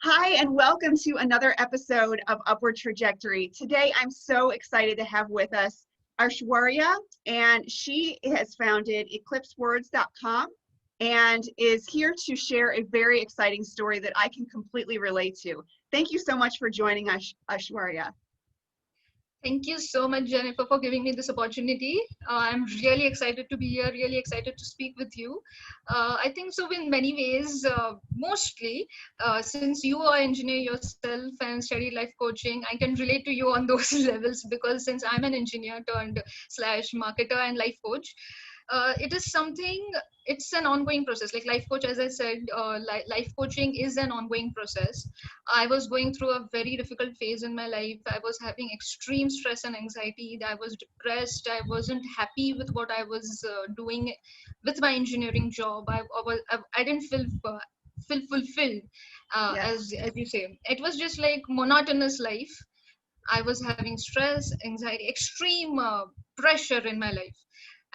Hi, and welcome to another episode of Upward Trajectory. Today, I'm so excited to have with us Aishwarya, and she has founded EclipseWords.com and is here to share a very exciting story that I can completely relate to. Thank you so much for joining us, Aishwarya. Thank you so much, Jennifer, for giving me this opportunity. I'm really excited to be here, really excited to speak with you. I think so in many ways, mostly, since you are engineer yourself and study life coaching, I can relate to you on those levels because since I'm an engineer turned slash marketer and life coach, it is something, it's an ongoing process. Like life coach, as I said, life coaching is an ongoing process. I was going through a very difficult phase in my life. I was having extreme stress and anxiety. I was depressed. I wasn't happy with what I was doing with my engineering job. I didn't feel fulfilled, Yes. as you say. It was just like monotonous life. I was having stress, anxiety, extreme pressure in my life.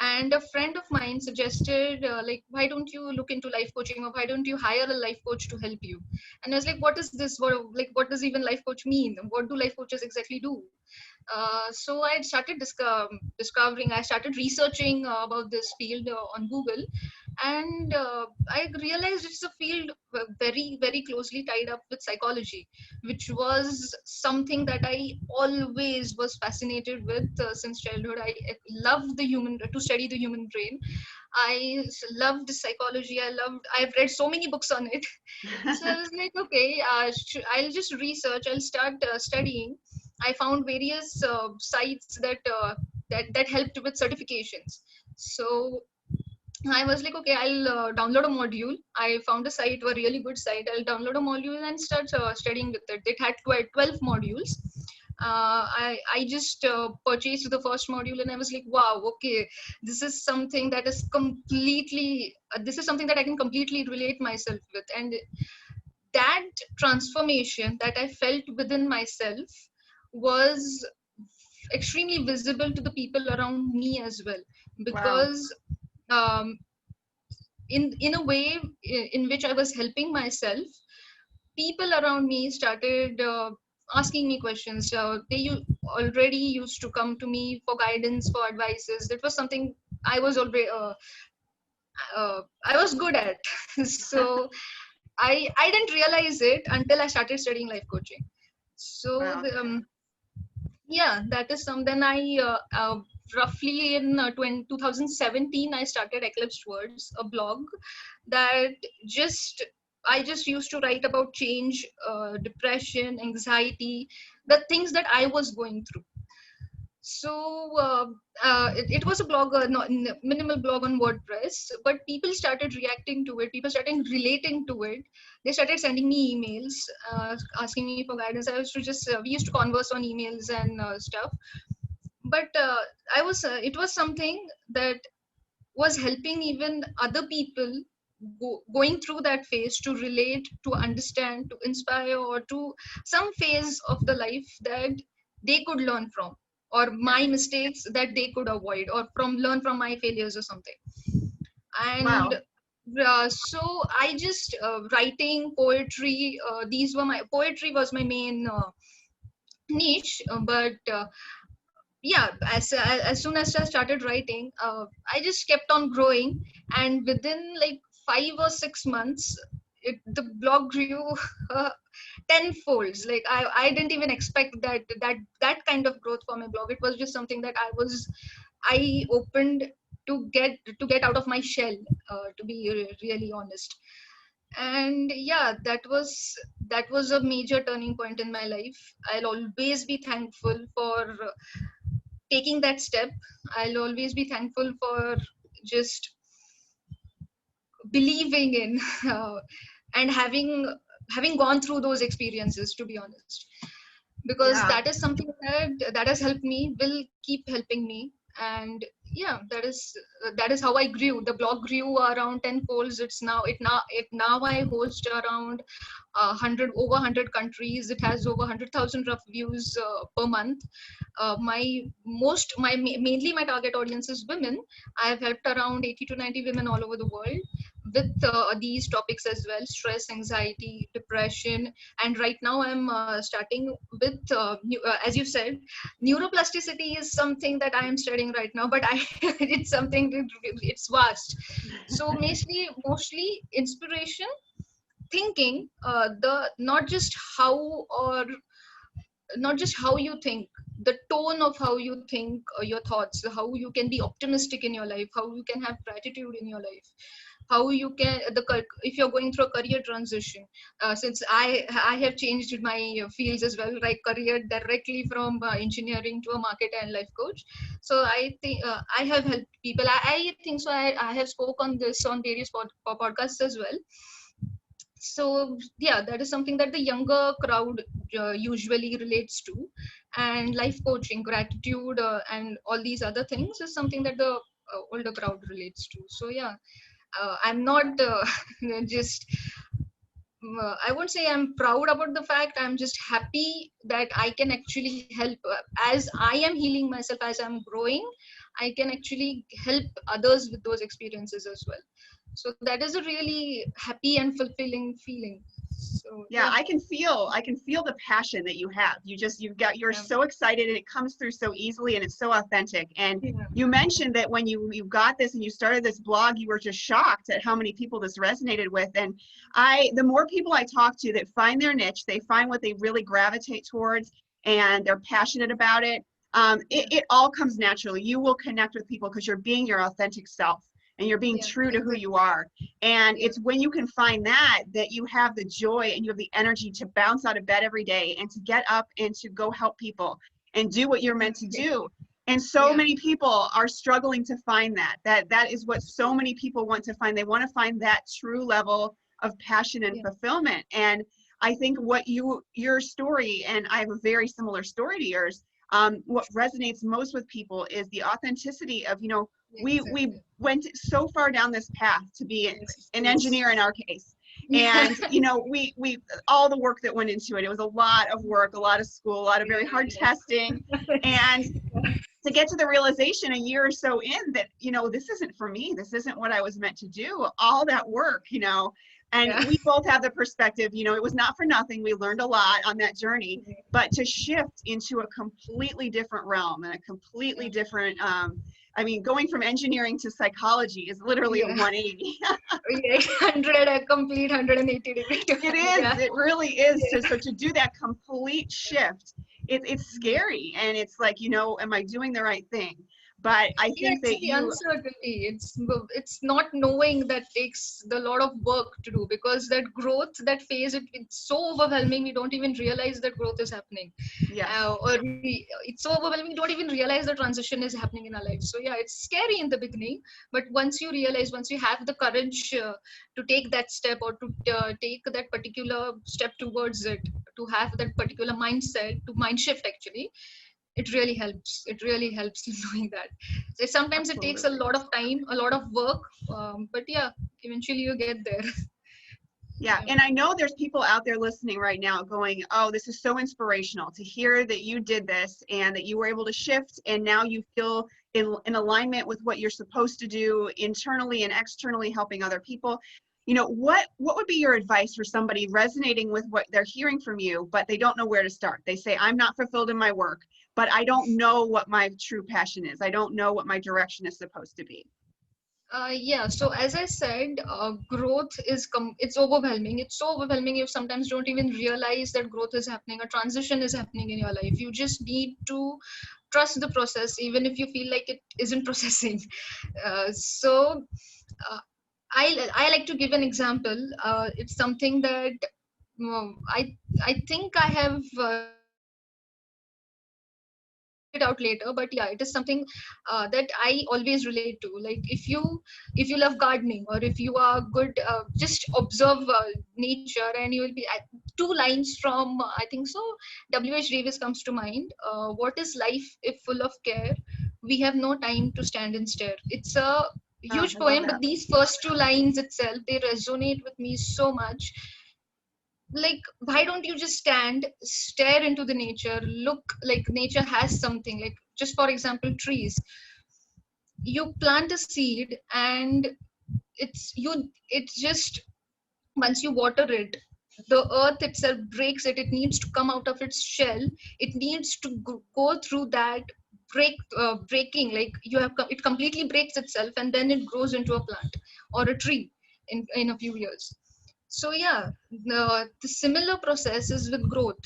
And a friend of mine suggested, like, why don't you look into life coaching, or why don't you hire a life coach to help you? And I was like, what is this? What does even life coach mean? What do life coaches exactly do? So I started discovering, I started researching about this field on Google, and I realized it's a field very, very closely tied up with psychology, which was something that I always was fascinated with since childhood. I loved to study the human brain. Loved psychology. I've read so many books on it. So I was like, okay, I'll just research. I'll start studying. I found various sites that helped with certifications. So I was like, okay, I'll download a module. I found a site, a really good site. I'll download a module and start studying with it. It had 12 modules. I just purchased the first module and I was like, wow, okay, this is something that is completely, this is something that I can completely relate myself with. And that transformation that I felt within myself was extremely visible to the people around me as well, Wow. because um, in a way in which I was helping myself, people around me started asking me questions. Already used to come to me for guidance, for advices. That was something I was already I was good at. So I didn't realize it until I started studying life coaching. So Wow. yeah, that is some. Then I roughly in 2017 I started Eclipsed Words, a blog that just I just used to write about change, depression, anxiety, the things that I was going through. So it was a blog, not minimal blog on WordPress, but people started reacting to it. People started relating to it. They started sending me emails, asking me for guidance. I used to just we used to converse on emails and stuff. But it was something that was helping even other people going through that phase to relate, to understand, to inspire, or to some phase of the life that they could learn from, or my Yes. mistakes that they could avoid, or from learn from my failures or something. And Wow. so I just writing poetry. These were my poetry was my main niche, but yeah, as soon as I started writing, I just kept on growing, and within like 5 or 6 months, the blog grew uh, tenfolds. Like I didn't even expect that kind of growth for my blog. It was just something that I opened to get out of my shell, to be really honest. And yeah, that was a major turning point in my life. I'll always be thankful for taking that step. I'll always be thankful for just believing in and having gone through those experiences, to be honest, because Yeah. that is something that has helped me, will keep helping me. And yeah, that is how I grew. The blog grew around 10 folds. It now I host around 100 over 100 countries. It has over 100,000 rough views per month. Mainly my target audience is women. I have helped around 80 to 90 women all over the world. with these topics as well: stress, anxiety, depression. And right now I'm starting with as you said, neuroplasticity is something that I am studying right now, but I it's something it's vast. So mostly inspiration, thinking, the not just how, or not just how you think, the tone of how you think, your thoughts, how you can be optimistic in your life, how you can have gratitude in your life, how you can if you're going through a career transition. Since I have changed my fields as well, like career directly from engineering to a market and life coach. So I think I have helped people. I think so. I have spoke on this on various podcasts as well. So yeah, that is something that the younger crowd usually relates to. And life coaching, gratitude, and all these other things is something that the older crowd relates to. So yeah, I'm not just I won't say I'm proud about the fact. I'm just happy that I can actually help, as I am healing myself, as I'm growing, I can actually help others with those experiences as well. So that is a really happy and fulfilling feeling. So Yeah, I can feel the passion that you have. You're yeah, so excited, and it comes through so easily, and it's so authentic. And yeah, you mentioned that when you got this and you started this blog, you were just shocked at how many people this resonated with. And the more people I talk to that find their niche, they find what they really gravitate towards, and they're passionate about it. It all comes naturally. You will connect with people because you're being your authentic self, and you're being yeah, true to who exactly. you are. And Yeah, it's when you can find that you have the joy and you have the energy to bounce out of bed every day and to get up and to go help people and do what you're meant to exactly. do. And so Yeah, many people are struggling to find that is what so many people want to find. They want to find that true level of passion and yeah, fulfillment. And I think what your story, and I have a very similar story to yours, what resonates most with people is the authenticity of, we exactly. went so far down this path to be Yes, an yes. engineer in our case. Yeah. And we all the work that went into it, it was a lot of work, a lot of school, a lot of very hard Yeah, testing. And to get to the realization a year or so in that, this isn't for me, this isn't what I was meant to do, all that work, and yeah, we both have the perspective, it was not for nothing. We learned a lot on that journey, yeah, but to shift into a completely different realm and a completely yeah. different, going from engineering to psychology is literally a Yeah. 180. Yeah, 100, a complete 180-degree It turn. is, Yeah. it really is. Yeah. So to do that complete shift, it's Yeah. scary, and it's like, am I doing the right thing? But I Yeah, think it's that the uncertainty. It's not knowing that takes the lot of work to do, because that growth, that phase, it's so overwhelming. We don't even realize that growth is happening, yes, it's so overwhelming. We don't even realize the transition is happening in our life. So yeah, it's scary in the beginning, but once you realize, once you have the courage to take that step, or to take that particular step towards it, to have that particular mindset, to mind shift actually, it really helps in doing that. So sometimes it takes a absolutely. lot of time, a lot of work, but yeah, eventually you get there. Yeah, Yeah, and I know there's people out there listening right now going, oh, this is so inspirational to hear that you did this and that you were able to shift, and now you feel in alignment with what you're supposed to do internally and externally, helping other people. What would be your advice for somebody resonating with what they're hearing from you, but they don't know where to start? They say, I'm not fulfilled in my work, but I don't know what my true passion is. I don't know what my direction is supposed to be. yeah. So as I said, growth is it's overwhelming. It's so overwhelming. You sometimes don't even realize that growth is happening, a transition is happening in your life. You just need to trust the process, even if you feel like it isn't processing. So uh, I like to give an example. It's something that I think I have it out later, but yeah, it is something that I always relate to. Like if you love gardening, or if you are good, just observe nature, and you will be at two lines from I think so, W.H. Davis comes to mind. What is life if full of care? We have no time to stand and stare. It's a Oh, huge I love poem, but that. these first two lines itself, they resonate with me so much. Like, why don't you just stand, stare into the nature, look like nature has something. Like, just for example, trees, you plant a seed, and it's just, once you water it, the earth itself breaks it. It needs to come out of its shell. It needs to go through that breaking, like it completely breaks itself, and then it grows into a plant or a tree in a few years. So yeah, the similar process is with growth.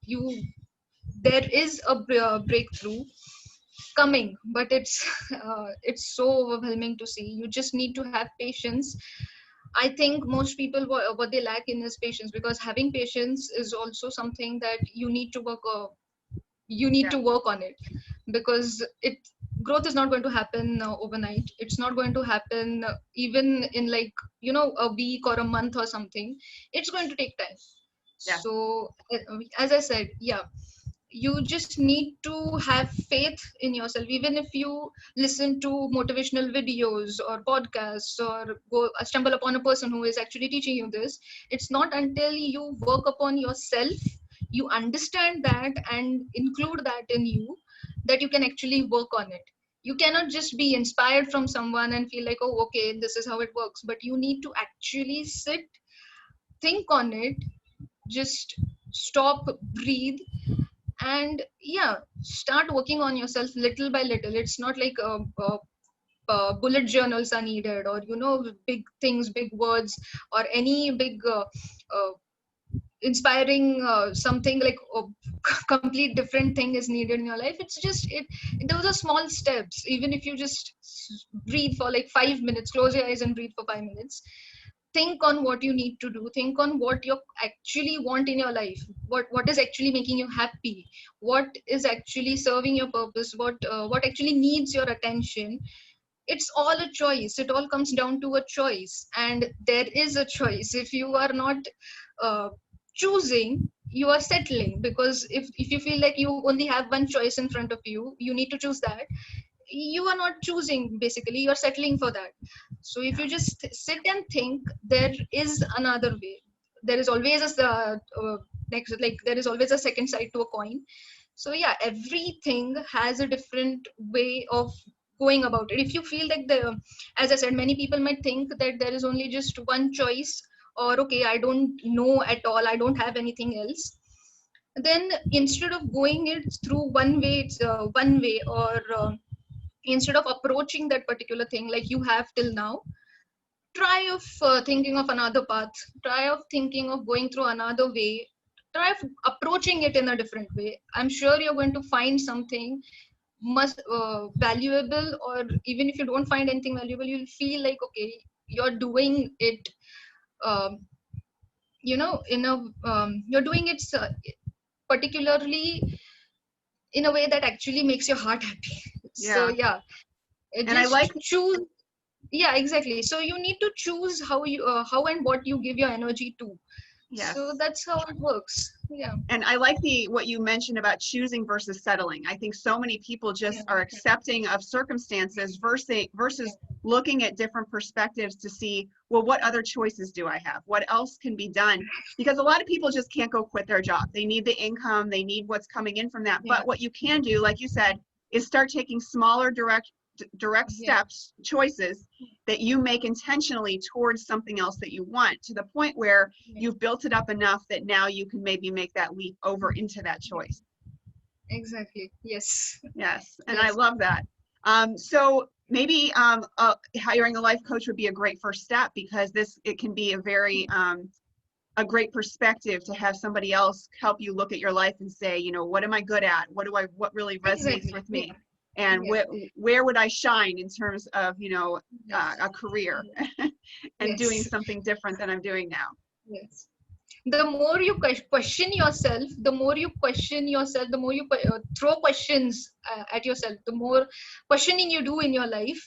You There is a breakthrough coming, but it's it's so overwhelming to see. You just need to have patience. I think most people, what they lack in is patience, because having patience is also something that you need to work. You need Yeah. to work on it, because it growth is not going to happen overnight. It's not going to happen even in, like, a week or a month or something. It's going to take time. Yeah. So as I said, yeah, you just need to have faith in yourself. Even if you listen to motivational videos or podcasts, or go stumble upon a person who is actually teaching you this, it's not until you work upon yourself, you understand that and include that in you, that you can actually work on it. You cannot just be inspired from someone and feel like, oh, okay, this is how it works. But you need to actually sit, think on it, just stop, breathe, and yeah, start working on yourself little by little. It's not like bullet journals are needed, or big things, big words, or any big inspiring something like a complete different thing is needed in your life. It's just those are small steps. Even if you just breathe for like 5 minutes, close your eyes and breathe for 5 minutes, think on what you need to do, think on what you actually want in your life, what is actually making you happy, what is actually serving your purpose, what actually needs your attention. It's all a choice. It all comes down to a choice, and there is a choice. If you are not uh, choosing, you are settling, because if you feel like you only have one choice in front of you, you need to choose that. You are not choosing, basically you're settling for that. So if Yeah. you just sit and think, there is another way. There is always a next, like, there is always a second side to a coin. So yeah, everything has a different way of going about it. If you feel like as I said, many people might think that there is only just one choice, or okay, I don't know at all, I don't have anything else, then instead of going it through one way, it's one way, or instead of approaching that particular thing like you have till now, try of thinking of another path, try of thinking of going through another way, try of approaching it in a different way. I'm sure you're going to find something must valuable, or even if you don't find anything valuable, you'll feel like, okay, you're doing it, um, in a you're doing it particularly in a way that actually makes your heart happy. So Yeah. yeah, And I just like, choose. Yeah, exactly. So you need to choose how and what you give your energy to. So yes. that's how it works. Yeah. And I like what you mentioned about choosing versus settling. I think so many people Yeah. just are accepting of circumstances versus looking at different perspectives to see, well, what other choices do I have? What else can be done? Because a lot of people just can't go quit their job. They need the income, they need what's coming in from that. Yeah. But what you can do, like you said, is start taking smaller direct Yeah. steps, choices that you make intentionally towards something else that you want, to the point where Yeah. you've built it up enough that now you can maybe make that leap over into that choice. Exactly. Yes. Yes, and I Yes. love that. So maybe hiring a life coach would be a great first step, because it can be a great perspective to have somebody else help you look at your life and say, what am I good at? What really resonates Exactly. with Yeah. me? And Yeah. where would I shine in terms of, Yes. a career and doing Yes. something different than I'm doing now? Yes. The more you question yourself, the more you question yourself, the more you throw questions at yourself, the more questioning you do in your life,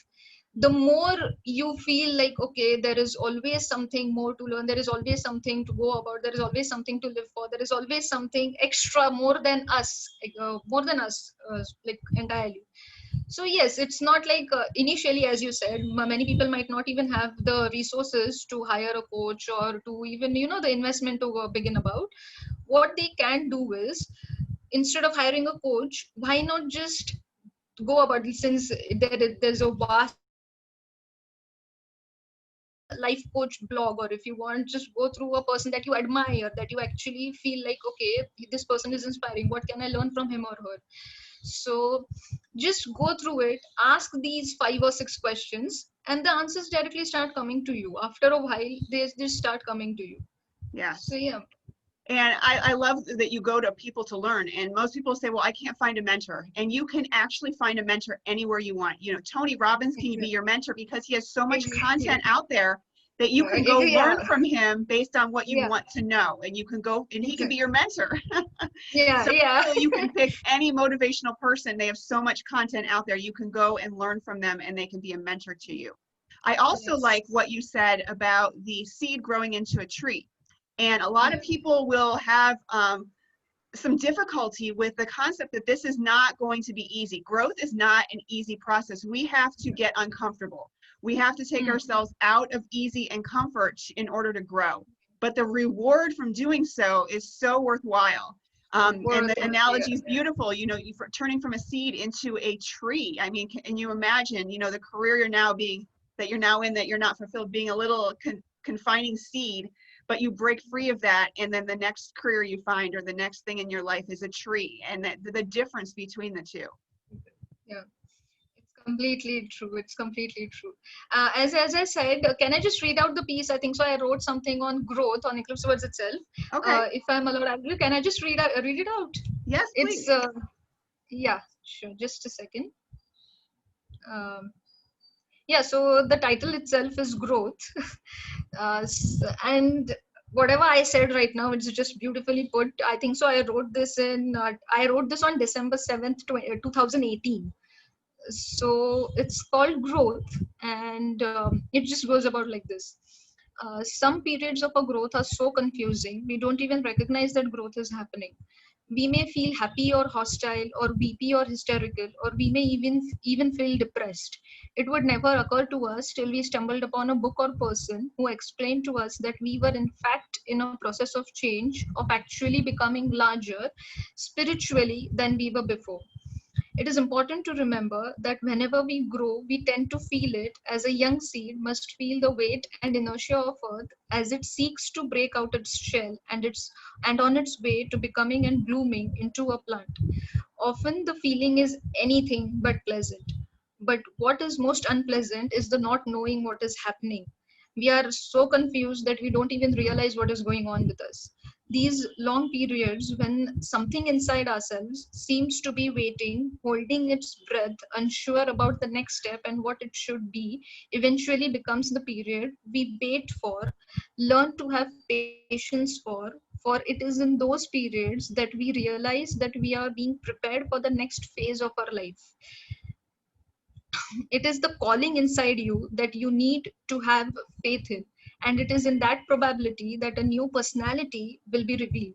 the more you feel like, okay, there is always something more to learn, there is always something to go about, there is always something to live for, there is always something extra, more than us, like entirely. So yes, it's not like initially, as you said, many people might not even have the resources to hire a coach, or to even the investment to begin about. What they can do is, instead of hiring a coach, why not just go about it, since there's a vast life coach blog, or if you want, just go through a person that you admire, that you actually feel like, okay, this person is inspiring, what can I learn from him or her? So just go through it, ask these 5 or 6 questions, and the answers directly start coming to you. After a while, they just start coming to you. So Yes. yeah. And I love that you go to people to learn. And most people say, well, I can't find a mentor. And you can actually find a mentor anywhere you want. You know, Tony Robbins can be your mentor because he has so much Exactly. content out there that you can go Yeah. learn from him based on what you Yeah. want to know. And you can go, and he can be Exactly. your mentor. Yeah. So Yeah. really you can pick any motivational person. They have so much content out there. You can go and learn from them and they can be a mentor to you. I also Yes. like what you said about the seed growing into a tree. And a lot of Yeah. people will have some difficulty with the concept that this is not going to be easy. Growth is not an easy process. We have to get uncomfortable. We have to take Hmm. ourselves out of easy and comfort in order to grow. But the reward from doing so is so worthwhile. And the Yeah. analogy is beautiful, you know, turning from a seed into a tree. I mean, can you imagine, you know, the career you're now in, that you're not fulfilled, being a little confining seed, but you break free of that, and then the next career you find or the next thing in your life is a tree, and that the difference between the two. Yeah. It's completely true. It's completely true. As I said, can I just read out the piece? I think so. I wrote something on growth on Eclipse Words itself. Okay. If I'm allowed, can I just read it out? Yes, It's please. yeah, sure. Just a second. Um, yeah. So the title itself is growth, and whatever I said right now, it's just beautifully put. I think so. I wrote this on December 7th, 2018. So it's called growth, and it just goes about like this. Some periods of our growth are so confusing we don't even recognize that growth is happening. We may feel happy or hostile or weepy or hysterical, or we may even feel depressed. It would never occur to us till we stumbled upon a book or person who explained to us that we were in fact in a process of change, of actually becoming larger spiritually than we were before. It is important to remember that whenever we grow, we tend to feel it, as a young seed must feel the weight and inertia of earth as it seeks to break out its shell and on its way to becoming and blooming into a plant. Often the feeling is anything but pleasant. But what is most unpleasant is the not knowing what is happening. We are so confused that we don't even realize what is going on with us. These long periods when something inside ourselves seems to be waiting, holding its breath, unsure about the next step and what it should be, eventually becomes the period we wait for, learn to have patience for it is in those periods that we realize that we are being prepared for the next phase of our life. It is the calling inside you that you need to have faith in, and it is in that probability that a new personality will be revealed.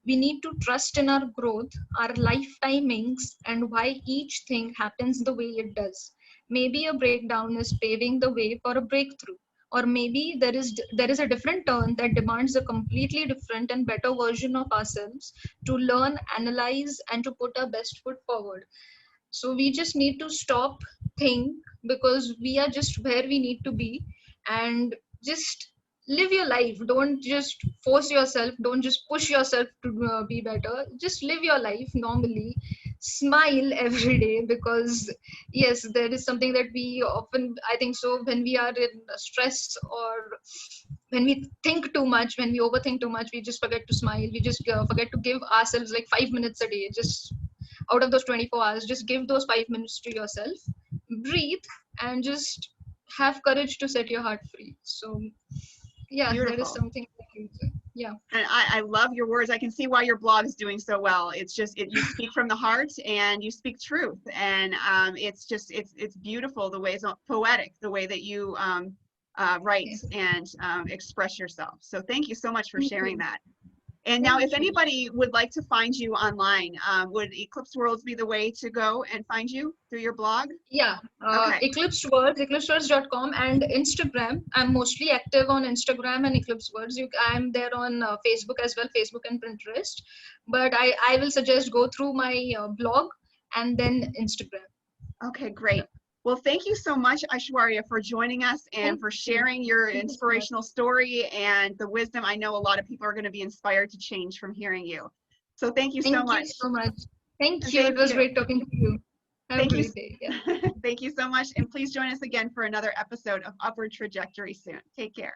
We need to trust in our growth, our life timings, and why each thing happens the way it does. Maybe a breakdown is paving the way for a breakthrough, or maybe there is a different turn that demands a completely different and better version of ourselves to learn, analyze, and to put our best foot forward. So we just need to stop, think, because we are just where we need to be, and just live your life. Don't just force yourself, don't just push yourself to be better. Just live your life normally, smile every day, because yes, there is something that we often, I think so, when we are in stress, or when we think too much, when we overthink too much, we just forget to smile. We just forget to give ourselves like 5 minutes a day, just out of those 24 hours. Just give those 5 minutes to yourself, breathe, and just have courage to set your heart free. So yeah, that is Beautiful. something that you do. Yeah. And I love your words. I can see why your blog is doing so well. It's just, you speak from the heart and you speak truth. And it's just, it's beautiful the way, it's poetic, the way that you write Yes. and express yourself. So thank you so much for Thank sharing you. that. And now, if Thank you. anybody would like to find you online, would Eclipse Worlds be the way to go and find you through your blog? Yeah, Okay. eclipsewords.com, and Instagram. I'm mostly active on Instagram and Eclipse Words. I'm there on Facebook as well, Facebook and Pinterest. But I will suggest go through my blog and then Instagram. Okay, Yeah. great. Well, thank you so much, Aishwarya, for joining us and for sharing your inspirational story and the wisdom. I know a lot of people are going to be inspired to change from hearing you. So thank you so much. Thank you so much. Thank you. Thank It was you. great talking to you. Have Thank a you. great day. Yeah. Thank you so much. And please join us again for another episode of Upward Trajectory soon. Take care.